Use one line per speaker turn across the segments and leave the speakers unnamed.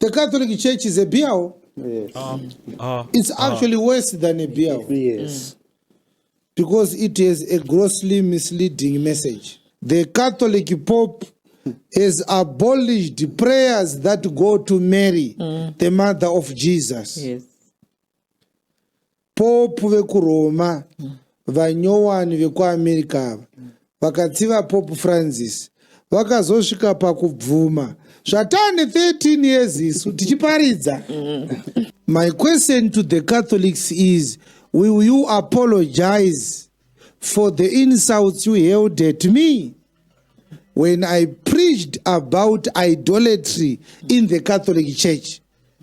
The Catholic Church is a biao.
Yes.
It's actually worse than a biao.
Yes.
Because it has a grossly misleading message. The Catholic Pope has abolished prayers that go to Mary, the mother of Jesus.
Yes.
Pope vekuroma vanyowani vekuamerica vakatsiva Pope Francis vakazosvika pakubvuma zvatane 13 years isu tichiparidza. My question to the Catholics is, will you apologize for the insults you held at me when I preached about idolatry in the Catholic Church?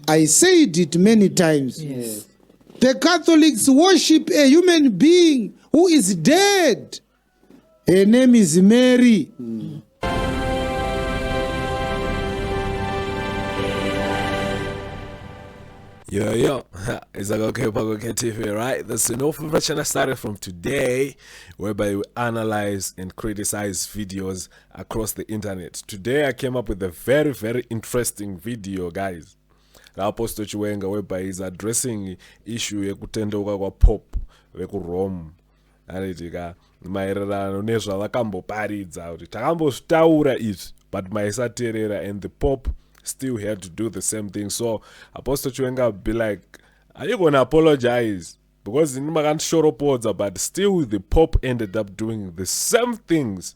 I said it many times.
Yes.
The Catholics worship a human being who is dead. Her name is Mary.
Yo, it's like okay, TV, right? That's enough version I started from today, whereby we analyze and criticize videos across the internet. Today I came up with a very, very interesting video, guys. Apostle Chiwenga, whereby he's addressing issue yekutendeuka kwa Pope vekurome anitika maererano nezvavakamboparidza kuti takambozvitaura izvi but maisateerera, and the Pope still had to do the same thing. So Apostle Chiwenga would be like, are you gonna apologize? Because in Magan but still the Pope ended up doing the same things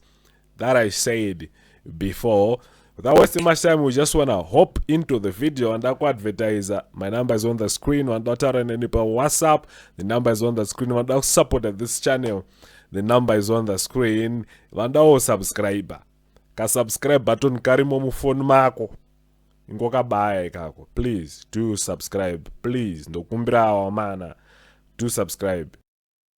that I said before. Without wasting much time, we just want to hop into the video and advertise. My number is on the screen. And WhatsApp, the number is on the screen. And support this channel, the number is on the screen. And subscriber. Ka subscribe button karimo mu phone mako. Ngoka baya kako. Please do subscribe. Please. Ndokumbira mana. Do subscribe.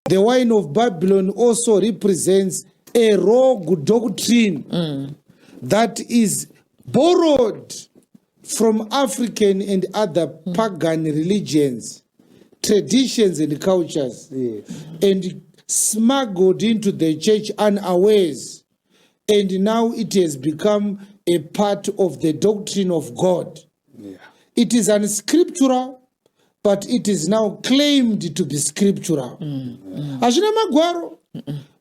The wine of Babylon also represents a rogue doctrine that is borrowed from African and other pagan religions, traditions and cultures, and smuggled into the church unawares. And now it has become a part of the doctrine of God. It is unscriptural, but it is now claimed to be scriptural. Hazvina magwaro,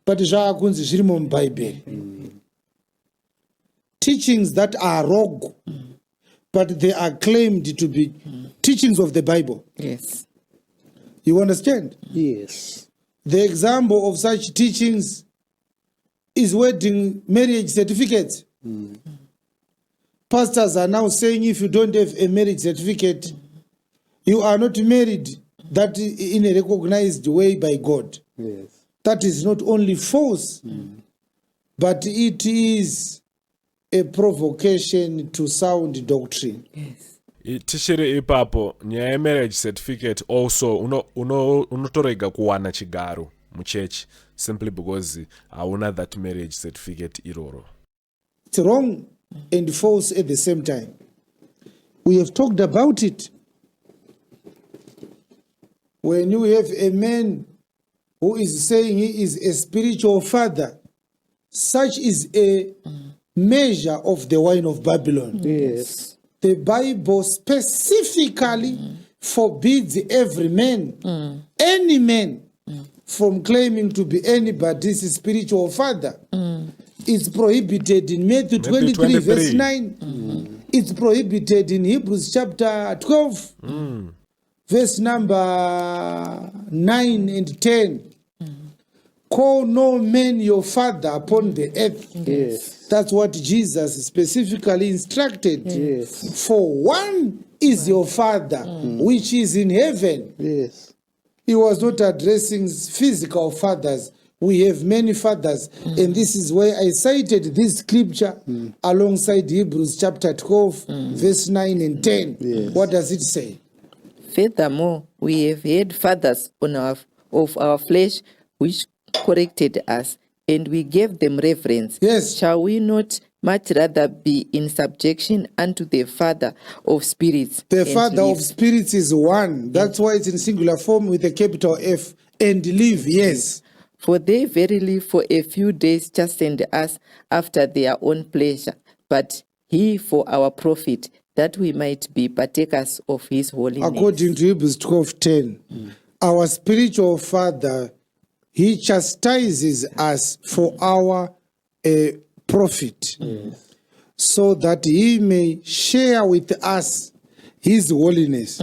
but zvaakunzi zvirimo muBhayibheri. Teachings that are rogue, but they are claimed to be teachings of the Bible.
Yes.
You understand?
Yes.
The example of such teachings is wedding marriage certificates. Pastors are now saying if you don't have a marriage certificate, you are not married that in a recognized way by God.
Yes.
That is not only false, but it is a provocation to sound doctrine.
Yes.
Tishiri ipapo nyaya marriage certificate also unotorega kuwana chigaro muchechi simply because hauna that marriage certificate iroro.
It's wrong and false at the same time. We have talked about it. When you have a man who is saying he is a spiritual father, such is a measure of the wine of Babylon.
Yes.
The Bible specifically forbids every man, any man, from claiming to be anybody's spiritual father. It's prohibited in Matthew 23, verse 9. It's prohibited in Hebrews chapter 12, verse number 9 and 10. Call no man your father upon the earth.
Yes.
That's what Jesus specifically instructed.
Yes.
For one is your father, which is in heaven.
Yes.
He was not addressing physical fathers. We have many fathers. And this is why I cited this scripture alongside Hebrews chapter 12, verse 9 and 10.
Yes.
What does it say?
Furthermore, we have had fathers of our flesh which corrected us, and we gave them reverence.
Yes.
Shall we not much rather be in subjection unto the Father of spirits?
The
and
Father
live?
of spirits is one. That's why it's in singular form with a capital F. And live, yes.
For they verily for a few days chastened us after their own pleasure, but he for our profit, that we might be partakers of his holiness.
According to Hebrews 12:10, our spiritual father, he chastises us for our profit, so that he may share with us his holiness.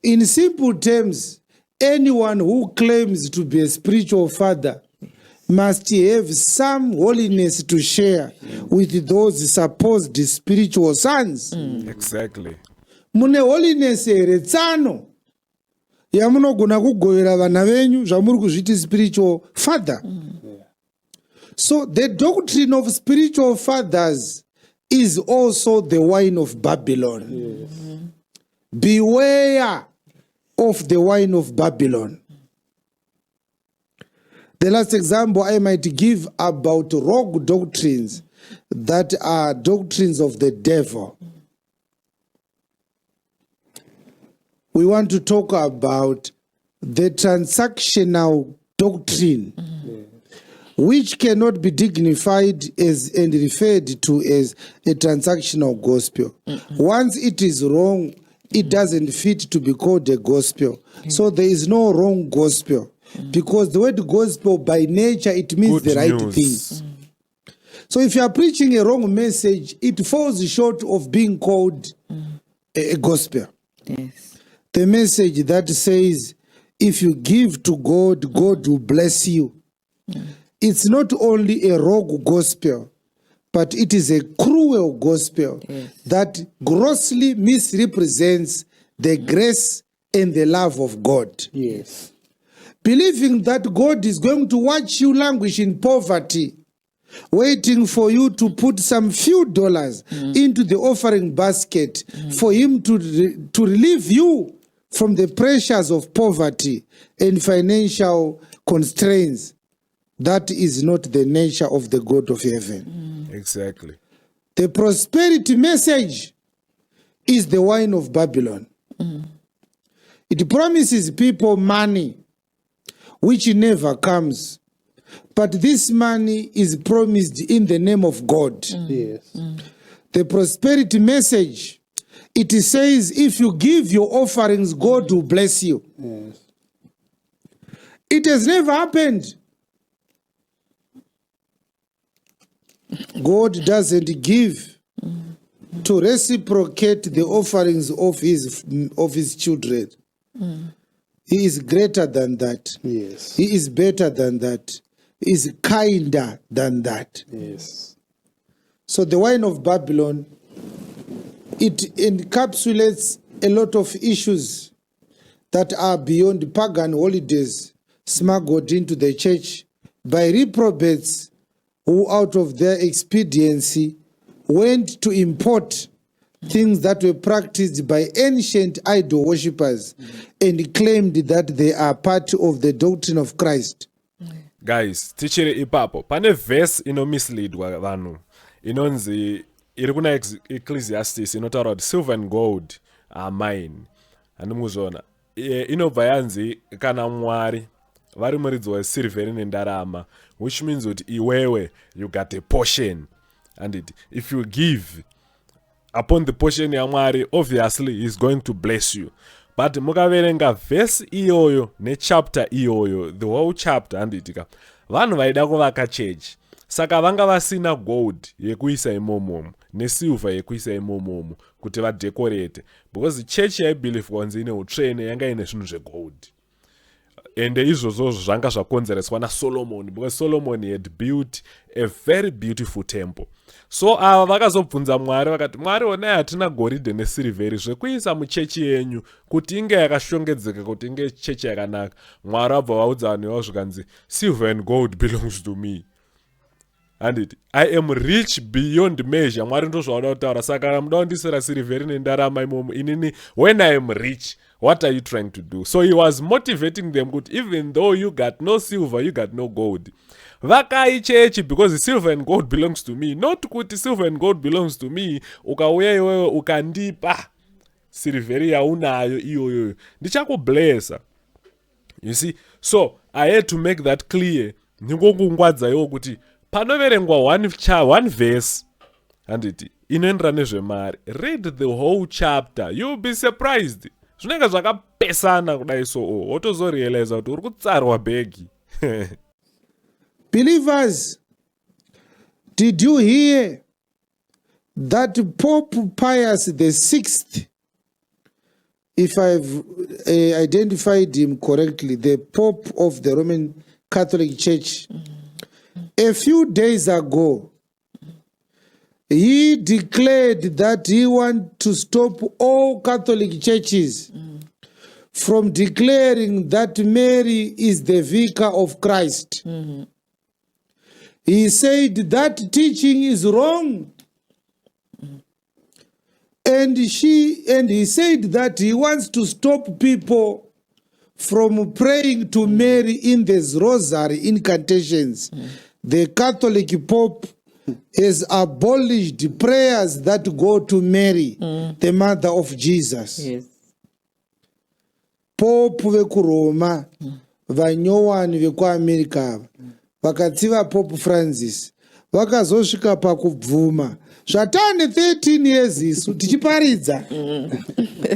In simple terms, anyone who claims to be a spiritual father must have some holiness to share with those supposed spiritual sons.
Exactly.
Mune holiness here tsano yamunogona kugovera vana venyu zvamuri kuzviti spiritual father. So the doctrine of spiritual fathers is also the wine of Babylon. Beware of the wine of Babylon. The last example I might give about rogue doctrines that are doctrines of the devil. We want to talk about the transactional doctrine, which cannot be dignified as and referred to as a transactional gospel. Once it is wrong, it doesn't fit to be called a gospel. So there is no wrong gospel, because the word gospel by nature, it means
Good
the right
news.
thing. So if you are preaching a wrong message, it falls short of being called a gospel.
Yes.
The message that says, if you give to God, God will bless you. It's not only a rogue gospel, but it is a cruel gospel that grossly misrepresents the grace and the love of God.
Yes.
Believing that God is going to watch you languish in poverty, waiting for you to put some few dollars into the offering basket for him to relieve you from the pressures of poverty and financial constraints. That is not the nature of the God of heaven.
Exactly.
The prosperity message is the wine of Babylon. It promises people money, which never comes. But this money is promised in the name of God.
Yes.
The prosperity message, it says, if you give your offerings, God will bless you.
Yes.
It has never happened. God doesn't give to reciprocate the offerings of his children. He is greater than that.
Yes.
He is better than that. He is kinder than that.
Yes.
So the wine of Babylon, it encapsulates a lot of issues that are beyond pagan holidays smuggled into the church by reprobates who out of their expediency went to import things that were practiced by ancient idol worshippers and claimed that they are part of the doctrine of Christ.
Guys, tichiri ipapo pane verse inomisleadwa vanhu inonzi iri kuna Ecclesiastes inotaura kuti silver and gold are mine. Handimuzvona. Inobva yanzi kana Mwari vari muridzi wesilveri nendarama, which means that iwewe you got a portion, and if you give upon the portion yaMwari, obviously he's going to bless you. But mukaverenga verse iyoyo nechapter iyoyo, the whole chapter, handitika vanhu vaida kuvaka church, saka vanga vasina gold yekuisa imomomo nesilver yekuisa imomomo kuti vadecorate, because church yaibelieve kwanzi ine utsvene yanga ine zvinhu zvegold. And izvozvo zvanga zvakonzereswa naSolomon, because Solomon had built a very beautiful temple. So ava vakazobvunza Mwari vakati, Mwari onai hatina goridhe nesilivheri zvekuisa muchechi yenyu kuti inge yakashongedzeka, kuti inge chechi yakanaka. Mwari abva vaudza vanhu ivavo zvikanzi, silver and gold belongs to me. And I am rich beyond measure. Mwari ndozvauda kutaura, saka kana muda kundisira silivheri nendarama imomo, inini when I am rich, what are you trying to do? So he was motivating them good, even though you got no silver, you got no gold. Vakai chechi because silver and gold belongs to me. Not kuti silver and gold belongs to me. Ukauya iwewe ukandipa silveri yaunayo iyoyo, ndichakublessa. You see? So I had to make that clear. Ndingokungwadza iwo kuti panoverengwa one verse, handiti inoendera nezvemari. Read the whole chapter, you'll be surprised. Zvinenge zvakapesana kudai so wotozorealize kuti uri kutsarwa bhegi.
Believers, did you hear that Pope Pius VI, if I've identified him correctly, the Pope of the Roman Catholic Church, a few days ago, he declared that he wants to stop all Catholic churches from declaring that Mary is the vicar of Christ. He said that teaching is wrong. And he said that he wants to stop people from praying to Mary in the rosary incantations. The Catholic Pope has abolished prayers that go to Mary, the mother of Jesus.
Yes.
Pope vekuroma vanyowani vekuamerica vakatsiva Pope Francis vakazosvika pakubvuma zvatane 13 years isu tichiparidza.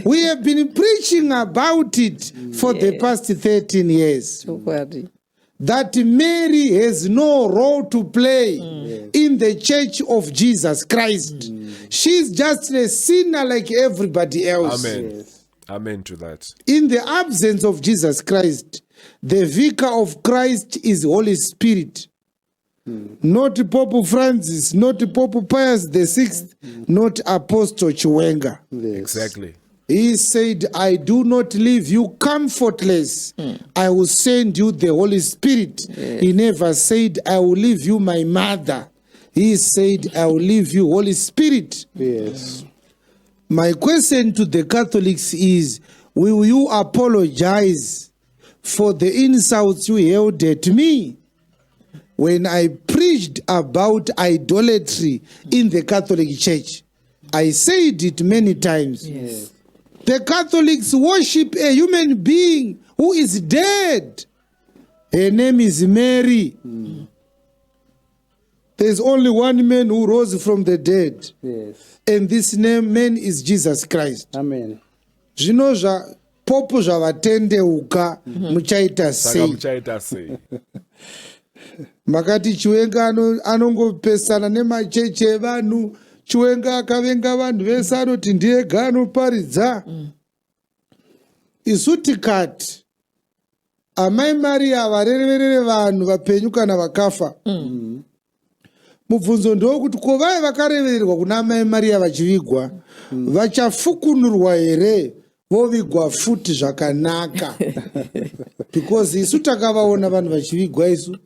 We have been preaching about it for the past 13 years. That Mary has no role to play in the church of Jesus Christ. She's just a sinner like everybody else.
Amen. Yes. Amen to that.
In the absence of Jesus Christ, the vicar of Christ is Holy Spirit. Not Pope Francis, not Pope Pius VI, not Apostle Chiwenga.
Yes.
Exactly.
He said, I do not leave you comfortless. I will send you the Holy Spirit. He never said, I will leave you my mother. He said, I will leave you Holy Spirit.
Yes.
My question to the Catholics is, will you apologize for the insults you held at me when I preached about idolatry in the Catholic Church? I said it many times.
Yes.
The Catholics worship a human being who is dead. Her name is Mary. There's only one man who rose from the dead.
Yes.
And this man is Jesus Christ.
Amen.
Zvino popo zvavatendeuka muchaita sei?
Muchaita sei.
Makati Chiwenga anongopesana nemachechi evanhu. Chiwenga akavenga vanhu vese anoti ndiye anoparidza. Isu tikati amai Maria vareverere vanhu vapenyu kana vakafa. Mubvunzo ndokuti ko vaya vakarevererwa kuna amai Maria vachivigwa vachafukunurwa here vovigwa futi zvakanaka? Because isu takavaona vanhu vachivigwa isu.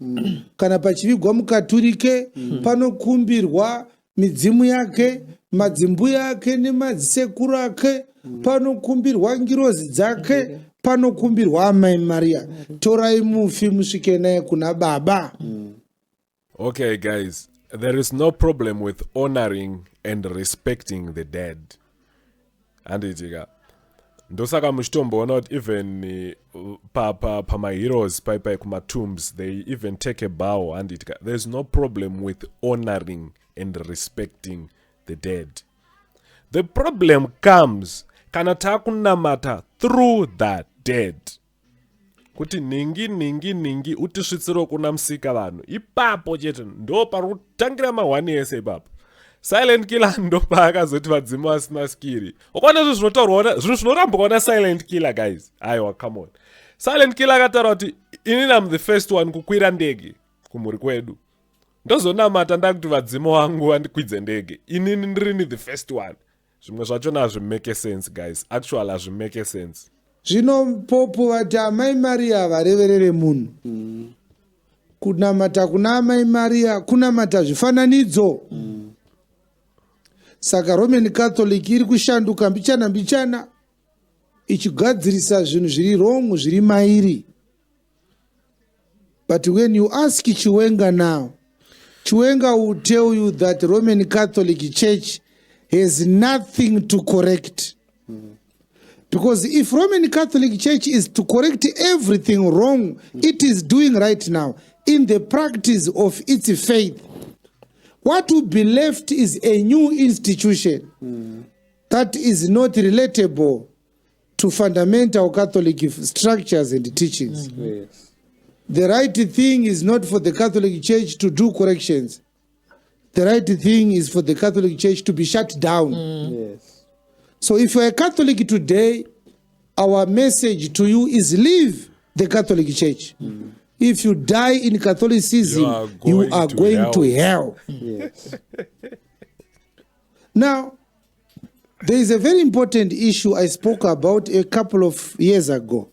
Kana pachivigwa mukaturike panokumbirwa midzimu yake, madzimbu yake nemadzisekuru ake, panokumbirwa ngirozi dzake, panokumbirwa amai Maria. Torai mufi musvike naye kuna baba.
Okay, guys, there is no problem with honoring and respecting the dead. Anditika. Ndosaka muchitomboona kuti even pamaheroes paipai kumatombs they even take a bow. Anditika. There's no problem with honoring and respecting the dead. The problem comes kana takunamata through the dead. Kuti ningi utisvitsiro kuna musika vanhu ipapo chete ndo pari kutangira mahwani ese ipapo. Silent killer ndo paakazoti vadzimu vasina skiri. Ukaona zvinhu zvinotaurwa zvinhu zvinoramba kuona silent killer, guys. Aiwa, come on. Silent killer akataura kuti inini am the first one kukwira ndege kumhuri kwedu. Ndozonamata ndakuti vadzimu vangu vandikwidze ndege. Inini ndirini the first one. Zvimwe zvachona hazvimake sense, guys. Actually hazvimake sense.
Zvino popo vati amai Maria vareverere munhu. Kunamata kuna amai Maria kunamata zvifananidzo. Saka Roman Catholic iri kushanduka mbichana ichigadzirisa zvinhu zviri wrong zviri mairi. But when you ask Chiwenga now, Chiwenga will tell you that Roman Catholic Church has nothing to correct. Because if Roman Catholic Church is to correct everything wrong it is doing right now in the practice of its faith, What will be left is a new institution that is not relatable to fundamental Catholic structures and teachings.
Yes.
The right thing is not for the Catholic Church to do corrections. The right thing is for the Catholic Church to be shut down.
Yes.
So if you're a Catholic today, our message to you is leave the Catholic Church. If you die in Catholicism, you are going to hell.
Yes.
Now, there is a very important issue I spoke about a couple of years ago.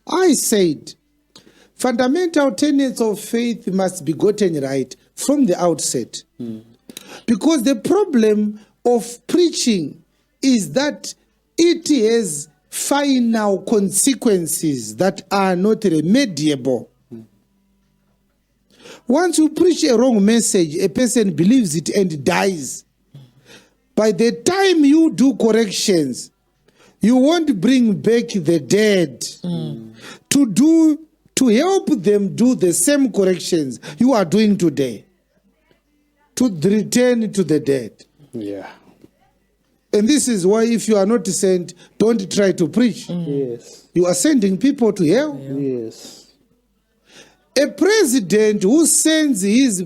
I said, fundamental tenets of faith must be gotten right from the outset. Because the problem of preaching is that it has final consequences that are not remediable. Once you preach a wrong message, a person believes it and dies. By the time you do corrections, you won't bring back the dead to help them do the same corrections you are doing today, to return to the dead.
Yeah.
And this is why if you are not sent, don't try to preach.
Yes.
You are sending people to hell.
Yes.
A president who sends his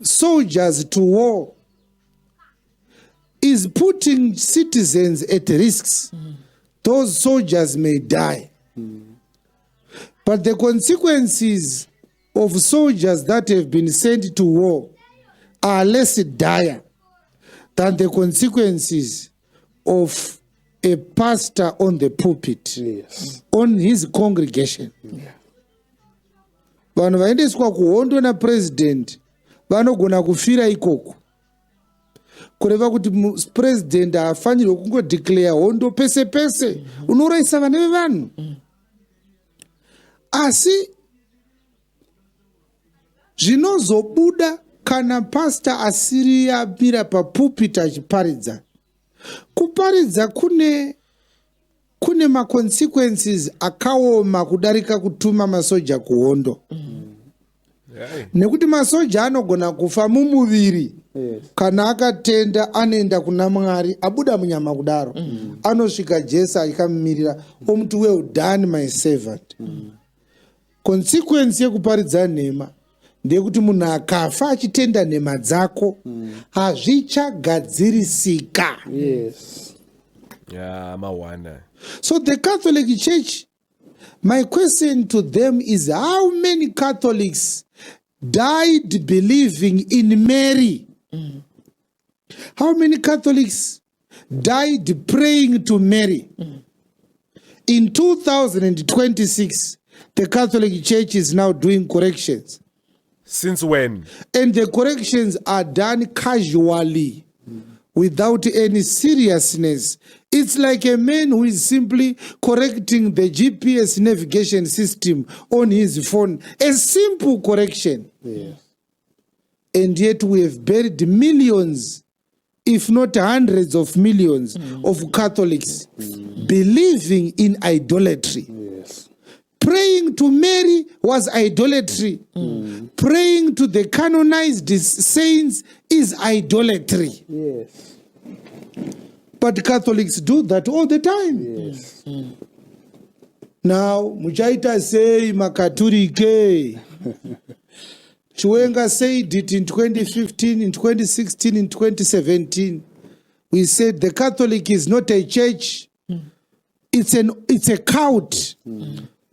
soldiers to war is putting citizens at risks. Those soldiers may die. But the consequences of soldiers that have been sent to war are less dire than the consequences of a pastor on the pulpit,
Yes.
on his congregation. Vanhu vaendeswa kuhondo napresident vanogona kufira ikoko, kureva kuti president haafanirwe kungodeclare hondo pese pese, unoraisa vana vevanhu. Asi zvinozobuda kana pastor asiri amira papulpit achiparidza. Kuparidza kune maconsequences akaoma kudarika kutuma masoja kuhondo. Nekuti masoja anogona kufa mumuviri.
Yes.
Kana akatenda anoenda kuna Mwari, abuda munyama kudaro, anosvika Jesu akamumirira omuti, well done my servant. Consequence yekuparidza nhema ndeyekuti munhu akafa achitenda nhema dzako hazvichagadzirisika.
Yes.
Yeah, I'm a wonder.
So the Catholic Church, my question to them is, how many Catholics died believing in Mary? How many Catholics died praying to Mary? In 2026, the Catholic Church is now doing corrections.
Since when?
And the corrections are done casually, without any seriousness. It's like a man who is simply correcting the GPS navigation system on his phone. A simple correction.
Yes.
And yet we have buried millions, if not hundreds of millions, of Catholics believing in idolatry.
Yes.
Praying to Mary was idolatry. Praying to the canonized saints is idolatry.
Yes.
But Catholics do that all the time.
Yes.
Now, muchaita sei makaturike. Chiwenga said it in 2015, in 2016, in 2017. We said the Catholic is not a church. It's a cult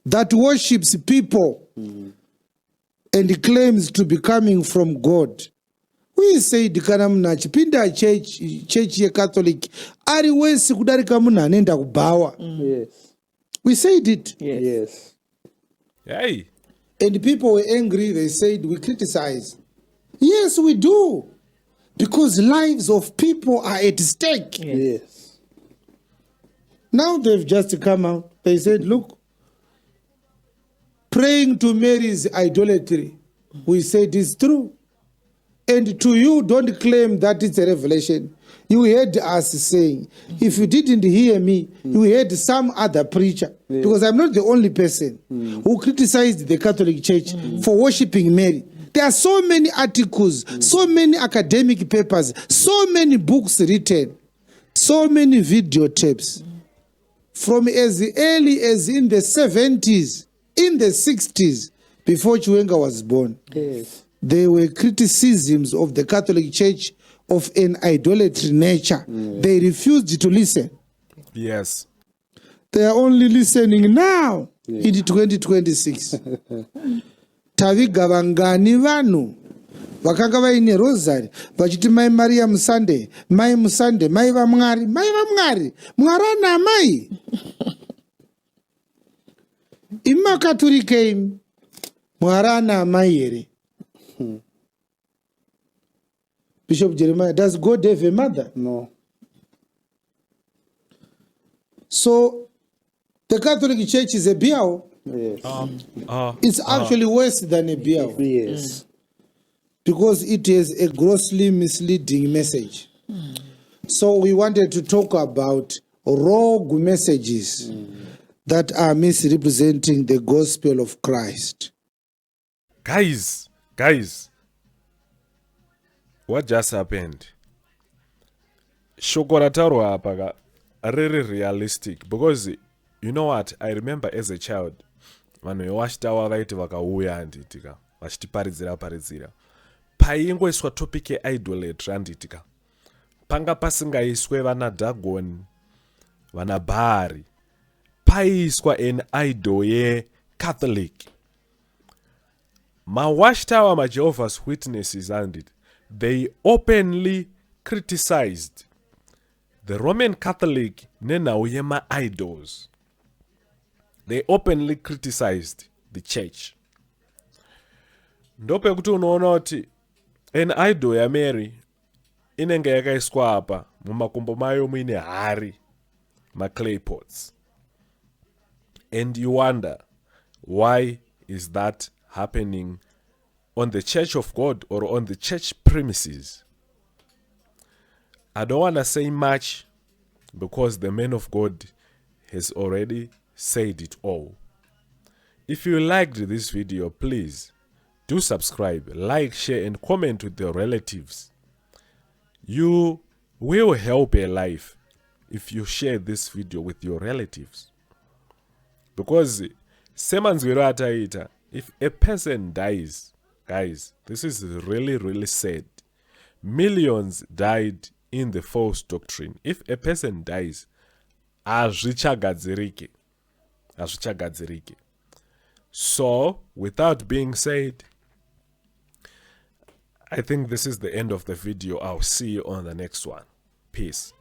that worships people and claims to be coming from God. We said kana munhu achipinda church yeCatholic ari wese kudarika munhu anoenda kubhawa.
Yes.
We said it.
Yes.
Hey.
And people were angry. They said we criticize. Yes, we do. Because lives of people are at stake.
Yes.
Now they've just come out. They said, look, praying to Mary is idolatry. We said it's true. And to you, don't claim that it's a revelation. You heard us saying, if you didn't hear me, you heard some other preacher. Because I'm not the only person who criticized the Catholic Church for worshiping Mary. There are so many articles, so many academic papers, so many books written, so many videotapes from as early as in the 70s, in the 60s, before Chiwenga was born.
Yes.
There were criticisms of the Catholic Church of an idolatry nature. They refused to listen.
Yes.
They are only listening now in 2026. Tavigavangani vanu vakanga vaine rosary vachiti mai Maria Musande, mai Musande, mai vamwari, mwari ana mai. Imakaturike imi mwari ana mai here. Bishop Jeremiah, does God have a mother?
No.
So the Catholic Church is a biao.
Yes.
It's actually worse than a biao
Yes.
because it has a grossly misleading message. So we wanted to talk about rogue messages that are misrepresenting the gospel of Christ.
Guys, what just happened? Shoko rataurwa apa really realistic, because you know what, I remember as a child vanhu vewachitawa vaiti vakauya handitika vachitiparidzira paingoiswa topic yeidolatry handitika panga pasingaiswe vana Dagon vana Bhaari, paiswa an idol yeCatholic. Mawachtawa maJehovah's Witnesses handiti, they openly criticized the Roman Catholic nenhau yema-idols. They openly criticized the church. Ndopekuti unoona kuti an idol yaMary inenge yakaiswa apa mumakumbo mayo muine hari, maclay pots. And you wonder, why is that happening on the Church of God or on the church premises? I don't want to say much because the man of God has already said it all. If you liked this video, please do subscribe, like, share, and comment with your relatives. You will help a life if you share this video with your relatives. Because semanzwiro ataita, if a person dies, guys, this is really sad. Millions died in the false doctrine. If a person dies, hazvichagadziriki. So, without being said, I think this is the end of the video. I'll see you on the next one. Peace.